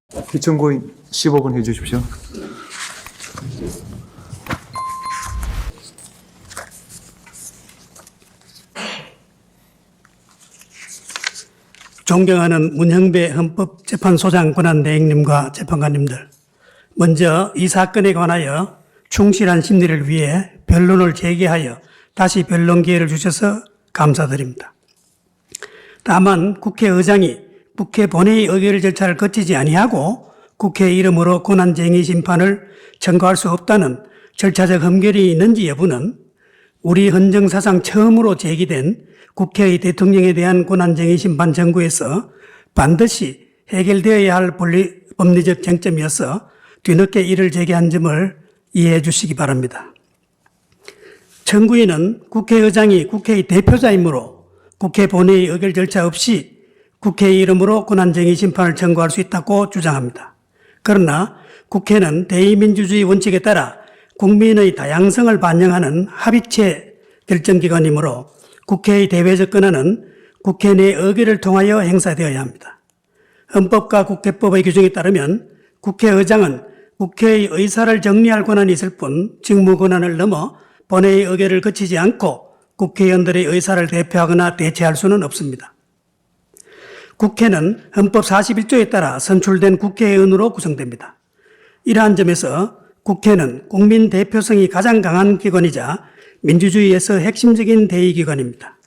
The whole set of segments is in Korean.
기천고인 15분 해주십시오. 존경하는 문형배 헌법재판소장 권한대행님과 재판관님들, 먼저 이 사건에 관하여 충실한 심리를 위해 변론을 재개하여 다시 변론 기회를 주셔서 감사드립니다. 다만 국회의장이 국회 본회의 의결 절차를 거치지 아니하고 국회 이름으로 권한쟁의 심판을 청구할 수 없다는 절차적 흠결이 있는지 여부는 우리 헌정사상 처음으로 제기된 국회의 대통령에 대한 권한쟁의 심판 청구에서 반드시 해결되어야 할 법리적 쟁점이어서 뒤늦게 이를 제기한 점을 이해해 주시기 바랍니다. 청구인은 국회의장이 국회의 대표자이므로 국회 본회의 의결 절차 없이 국회의 이름으로 권한쟁의 심판을 청구할 수 있다고 주장합니다. 그러나 국회는 대의민주주의 원칙에 따라 국민의 다양성을 반영하는 합의체 결정기관이므로 국회의 대외적 권한은 국회 내 의결을 통하여 행사되어야 합니다. 헌법과 국회법의 규정에 따르면 국회의장은 국회의 의사를 정리할 권한이 있을 뿐 직무 권한을 넘어 본회의 의결을 거치지 않고 국회의원들의 의사를 대표하거나 대체할 수는 없습니다. 국회는 헌법 41조에 따라 선출된 국회의원으로 구성됩니다. 이러한 점에서 국회는 국민 대표성이 가장 강한 기관이자 민주주의에서 핵심적인 대의기관입니다.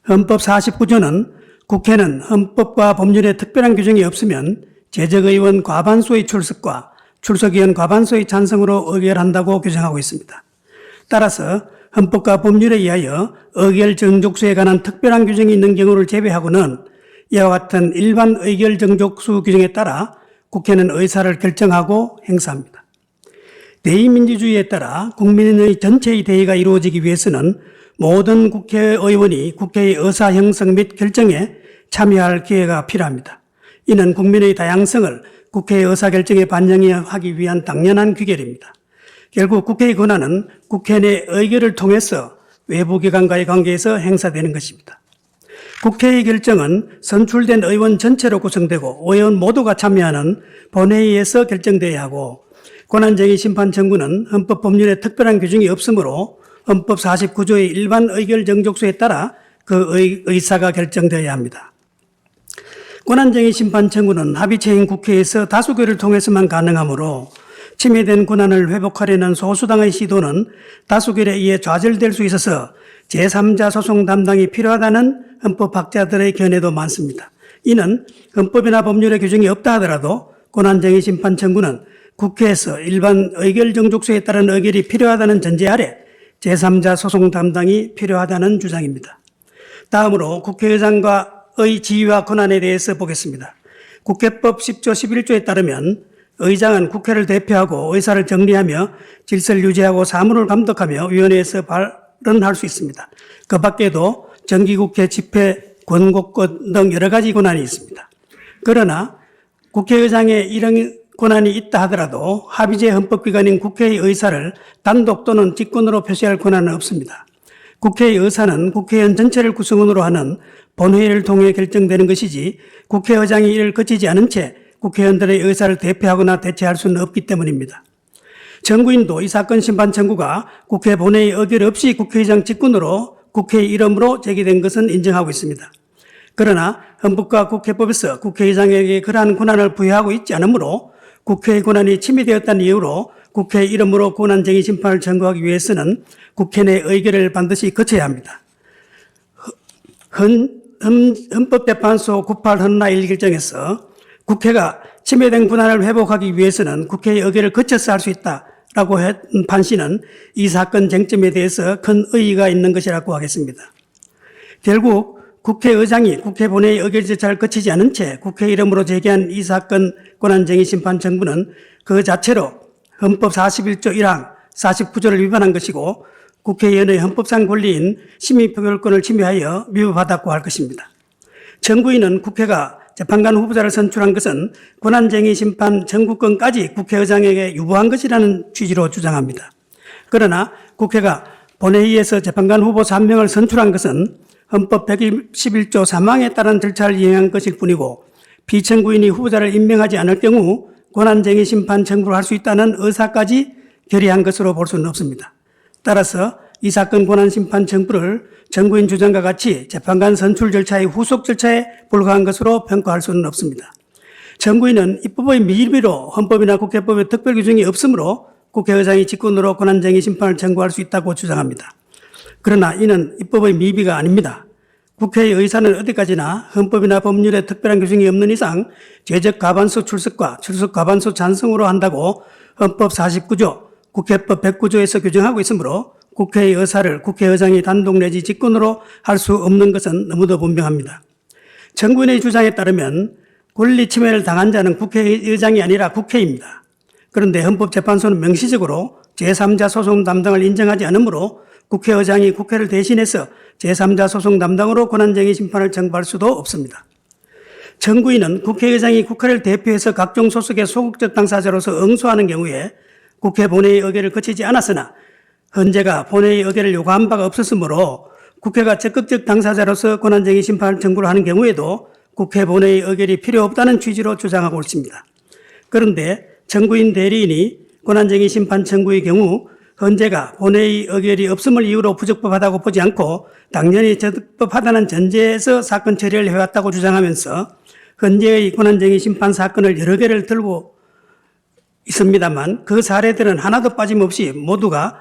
헌법 49조는 국회는 헌법과 법률에 특별한 규정이 없으면 재적의원 과반수의 출석과 출석의원 과반수의 찬성으로 의결한다고 규정하고 있습니다. 따라서 헌법과 법률에 의하여 의결 정족수에 관한 특별한 규정이 있는 경우를 제외하고는 이와 같은 일반 의결 정족수 규정에 따라 국회는 의사를 결정하고 행사합니다. 대의민주주의에 따라 국민의 전체의 대의가 이루어지기 위해서는 모든 국회의원이 국회의 의사 형성 및 결정에 참여할 기회가 필요합니다. 이는 국민의 다양성을 국회의 의사결정에 반영하기 위한 당연한 귀결입니다. 결국 국회의 권한은 국회 내 의결을 통해서 외부기관과의 관계에서 행사되는 것입니다. 국회의 결정은 선출된 의원 전체로 구성되고 의원 모두가 참여하는 본회의에서 결정되어야 하고 권한쟁의 심판 청구는 헌법 법률에 특별한 규정이 없으므로 헌법 49조의 일반 의결 정족수에 따라 그 의사가 결정되어야 합니다. 권한쟁의 심판 청구는 합의체인 국회에서 다수결을 통해서만 가능하므로 침해된 권한을 회복하려는 소수당의 시도는 다수결에 의해 좌절될 수 있어서 제3자 소송 담당이 필요하다는 헌법학자들의 견해도 많습니다. 이는 헌법이나 법률에 규정이 없다 하더라도 권한쟁의 심판 청구는 국회에서 일반 의결 정족수에 따른 의결이 필요하다는 전제 아래 제3자 소송 담당이 필요하다는 주장입니다. 다음으로 국회의장과의 지위와 권한에 대해서 보겠습니다. 국회법 10조 11조에 따르면 의장은 국회를 대표하고 의사를 정리하며 질서를 유지하고 사무를 감독하며 위원회에서 발언할 수 있습니다. 그 밖에도 정기국회 집회, 권고권 등 여러 가지 권한이 있습니다. 그러나 국회의장의 이런 권한이 있다 하더라도 합의제 헌법기관인 국회의 의사를 단독 또는 직권으로 표시할 권한은 없습니다. 국회의 의사는 국회의원 전체를 구성원으로 하는 본회의를 통해 결정되는 것이지 국회의장이 이를 거치지 않은 채 국회의원들의 의사를 대표하거나 대체할 수는 없기 때문입니다. 청구인도 이 사건 심판 청구가 국회 본회의 의결 없이 국회의장 직권으로 국회의 이름으로 제기된 것은 인정하고 있습니다. 그러나 헌법과 국회법에서 국회의장에게 그러한 권한을 부여하고 있지 않으므로 국회의 권한이 침해되었다는 이유로 국회 이름으로 권한쟁의 심판을 청구하기 위해서는 국회 내 의결을 반드시 거쳐야 합니다. 헌법재판소 98 헌나 1결정에서 국회가 침해된 권한을 회복하기 위해서는 국회의 의결을 거쳐서 할 수 있다라고 한 판시는 이 사건 쟁점에 대해서 큰 의의가 있는 것이라고 하겠습니다. 결국 국회의장이 국회 본회의 의결 절차를 거치지 않은 채 국회 이름으로 제기한 이 사건 권한쟁의 심판 청구는 그 자체로 헌법 41조 1항 49조를 위반한 것이고 국회의원의 헌법상 권리인 심의표결권을 침해하여 위법하다고 할 것입니다. 청구인은 국회가 재판관 후보자를 선출한 것은 권한쟁의 심판 청구권까지 국회의장에게 유보한 것이라는 취지로 주장합니다. 그러나 국회가 본회의에서 재판관 후보 3명을 선출한 것은 헌법 111조 3항에 따른 절차를 이행한 것일 뿐이고 피청구인이 후보자를 임명하지 않을 경우 권한쟁의 심판 청구를 할 수 있다는 의사까지 결의한 것으로 볼 수는 없습니다. 따라서 이 사건 권한심판 청구를 청구인 주장과 같이 재판관 선출 절차의 후속 절차에 불과한 것으로 평가할 수는 없습니다. 청구인은 입법의 미비로 헌법이나 국회법에 특별 규정이 없으므로 국회의장이 직권으로 권한쟁의 심판을 청구할 수 있다고 주장합니다. 그러나 이는 입법의 미비가 아닙니다. 국회의 의사는 어디까지나 헌법이나 법률에 특별한 규정이 없는 이상 죄적 과반수 출석과 출석 과반수 찬성으로 한다고 헌법 49조, 국회법 109조에서 규정하고 있으므로 국회의 의사를 국회의장이 단독 내지 직권으로 할 수 없는 것은 너무도 분명합니다. 청구인의 주장에 따르면 권리 침해를 당한 자는 국회의장이 아니라 국회입니다. 그런데 헌법재판소는 명시적으로 제3자 소송 담당을 인정하지 않으므로 국회의장이 국회를 대신해서 제3자 소송 담당으로 권한쟁의 심판을 청구할 수도 없습니다. 청구인은 국회의장이 국회를 대표해서 각종 소속의 소극적 당사자로서 응소하는 경우에 국회 본회의 의결을 거치지 않았으나 헌재가 본회의 의결을 요구한 바가 없었으므로 국회가 적극적 당사자로서 권한쟁의 심판 청구를 하는 경우에도 국회 본회의 의결이 필요 없다는 취지로 주장하고 있습니다. 그런데 청구인 대리인이 권한쟁의 심판 청구의 경우 헌재가 본회의 의결이 없음을 이유로 부적법하다고 보지 않고 당연히 적법하다는 전제에서 사건 처리를 해왔다고 주장하면서 헌재의 권한쟁의 심판 사건을 여러 개를 들고 있습니다만 그 사례들은 하나도 빠짐없이 모두가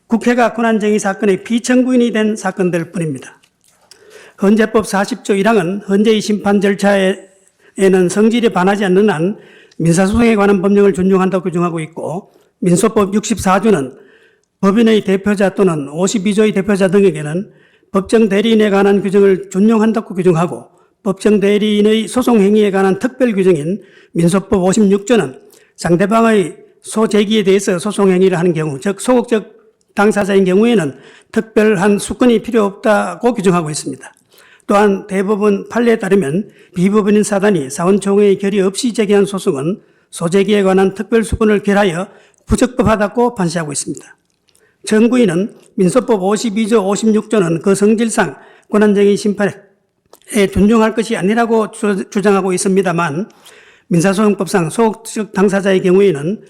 국회가 권한쟁의 사건의 피청구인이 된 사건들 뿐입니다. 헌재법 40조 1항은 헌재의 심판 절차에는 성질에 반하지 않는 한 민사소송에 관한 법령을 준용한다고 규정하고 있고 민소법 64조는 법인의 대표자 또는 52조의 대표자 등에게는 법정 대리인에 관한 규정을 준용한다고 규정하고 법정 대리인의 소송 행위에 관한 특별 규정인 민소법 56조는 상대방의 소제기에 대해서 소송 행위를 하는 경우, 즉 소극적 당사자인 경우에는 특별한 수건이 필요 없다고 규정하고 있습니다. 또한 대법원 판례에 따르면 비법인인 사단이 사원총회의 결의 없이 제기한 소송은 소제기에 관한 특별 수건을 결하여 부적법하다고 판시하고 있습니다. 청구인은 민소법 52조 56조는 그 성질상 권한쟁의 심판에 준용할 것이 아니라고 주장하고 있습니다만 민사소송법상 소극적 당사자의 경우에는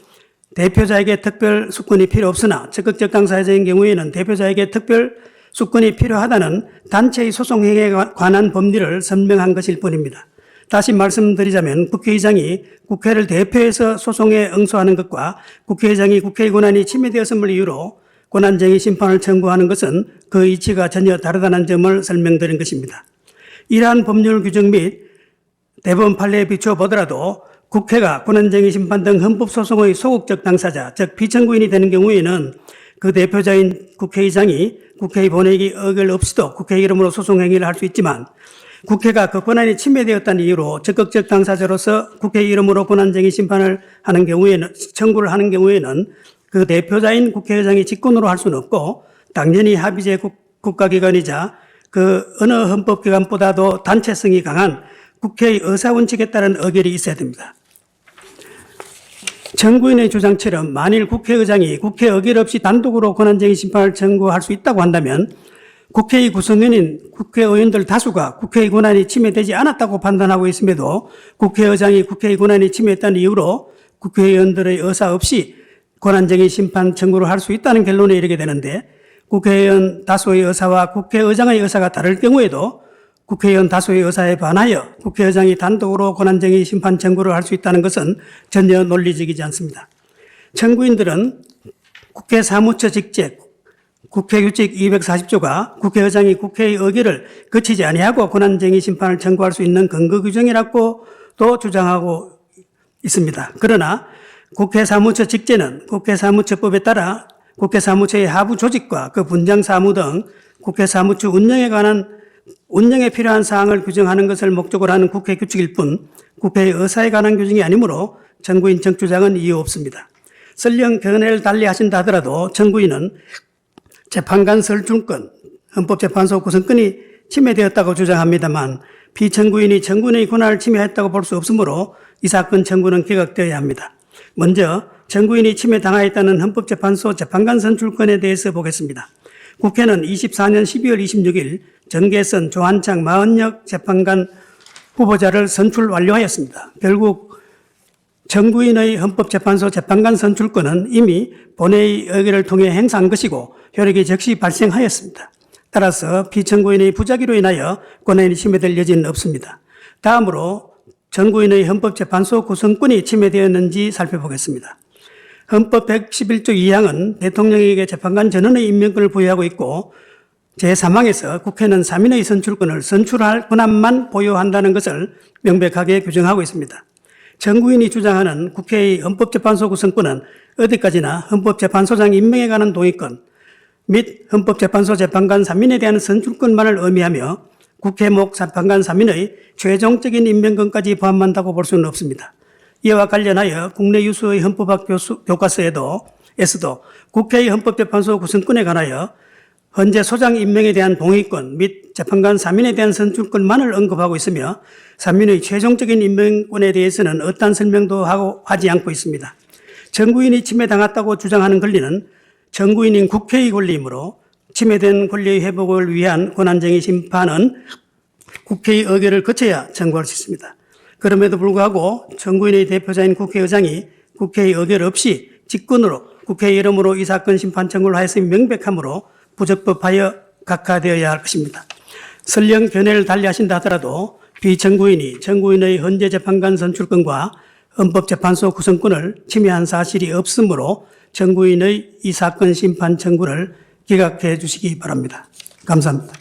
대표자에게 특별 수권이 필요 없으나 적극적 당사자인 경우에는 대표자에게 특별 수권이 필요하다는 단체의 소송 행위에 관한 법리를 설명한 것일 뿐입니다. 다시 말씀드리자면 국회의장이 국회를 대표해서 소송에 응소하는 것과 국회의장이 국회의 권한이 침해되었음을 이유로 권한쟁의 심판을 청구하는 것은 그 이치가 전혀 다르다는 점을 설명드린 것입니다. 이러한 법률 규정 및 대법원 판례에 비추어 보더라도 국회가 권한쟁의 심판 등 헌법소송의 소극적 당사자, 즉 피청구인이 되는 경우에는 그 대표자인 국회의장이 국회의 본회의 의결 없이도 국회 이름으로 소송 행위를 할 수 있지만 국회가 그 권한이 침해되었다는 이유로 적극적 당사자로서 국회 이름으로 권한쟁의 심판을 하는 경우에는, 청구를 하는 경우에는 그 대표자인 국회의장이 직권으로 할 수는 없고 당연히 합의제 국가기관이자 그 어느 헌법기관보다도 단체성이 강한 국회의 의사원칙에 따른 의결이 있어야 됩니다. 청구인의 주장처럼 만일 국회의장이 국회 의결 없이 단독으로 권한쟁의 심판을 청구할 수 있다고 한다면 국회의 구성원인 국회의원들 다수가 국회의 권한이 침해되지 않았다고 판단하고 있음에도 국회의장이 국회의 권한이 침해했다는 이유로 국회의원들의 의사 없이 권한쟁의 심판 청구를 할 수 있다는 결론에 이르게 되는데 국회의원 다수의 의사와 국회의장의 의사가 다를 경우에도 국회의원 다수의 의사에 반하여 국회의장이 단독으로 권한쟁의 심판 청구를 할 수 있다는 것은 전혀 논리적이지 않습니다. 청구인들은 국회 사무처 직책, 국회규칙 240조가 국회의장이 국회의 의결을 거치지 아니하고 권한쟁의 심판을 청구할 수 있는 근거 규정이라고도 주장하고 있습니다. 그러나 국회 사무처 직제는 국회 사무처법에 따라 국회 사무처의 하부 조직과 그 분장 사무 등 국회 사무처 운영에 필요한 사항을 규정하는 것을 목적으로 하는 국회 규칙일 뿐 국회의 의사에 관한 규정이 아니므로 청구인 청주장은 이유 없습니다. 설령 견해를 달리 하신다 하더라도 청구인은 재판관 설중권, 헌법재판소 구성권이 침해되었다고 주장합니다만 피청구인이 청구인의 권한을 침해했다고 볼 수 없으므로 이 사건 청구는 기각되어야 합니다. 먼저 청구인이 침해당하였다는 헌법재판소 재판관 선출권에 대해서 보겠습니다. 국회는 24년 12월 26일 정계선 조한창 마흔역 재판관 후보자를 선출 완료하였습니다. 결국 정구인의 헌법재판소 재판관 선출권은 이미 본회의 의결을 통해 행사한 것이고 효력이 즉시 발생하였습니다. 따라서 피청구인의 부작위로 인하여 권한이 침해될 여지는 없습니다. 다음으로 전구인의 헌법재판소 구성권이 침해되었는지 살펴보겠습니다. 헌법 111조 2항은 대통령에게 재판관 전원의 임명권을 부여하고 있고 제3항에서 국회는 3인의 선출권을 선출할 권한만 보유한다는 것을 명백하게 규정하고 있습니다. 정구인이 주장하는 국회의 헌법재판소 구성권은 어디까지나 헌법재판소장 임명에 관한 동의권 및 헌법재판소 재판관 3인에 대한 선출권만을 의미하며 국회목 재판관 3인의 최종적인 임명권까지 포함한다고 볼 수는 없습니다. 이와 관련하여 국내 유수의 헌법학 교과서에도 국회의 헌법재판소 구성권에 관하여 헌재 소장 임명에 대한 동의권 및 재판관 3인에 대한 선출권만을 언급하고 있으며 3인의 최종적인 임명권에 대해서는 어떠한 설명도 하지 않고 있습니다. 정구인이 침해당했다고 주장하는 권리는 정구인인 국회의 권리이므로 침해된 권리의 회복을 위한 권한쟁의 심판은 국회의 의결을 거쳐야 청구할 수 있습니다. 그럼에도 불구하고 정구인의 대표자인 국회의장이 국회의 의결 없이 직권으로 국회 이름으로 이 사건 심판 청구를 하였음이 명백하므로 부적법하여 각하되어야 할 것입니다. 설령 견해를 달리하신다 하더라도 비정구인이 정구인의 헌재재판관 선출권과 헌법재판소 구성권을 침해한 사실이 없으므로 정구인의 이 사건 심판 청구를 기각해 주시기 바랍니다. 감사합니다.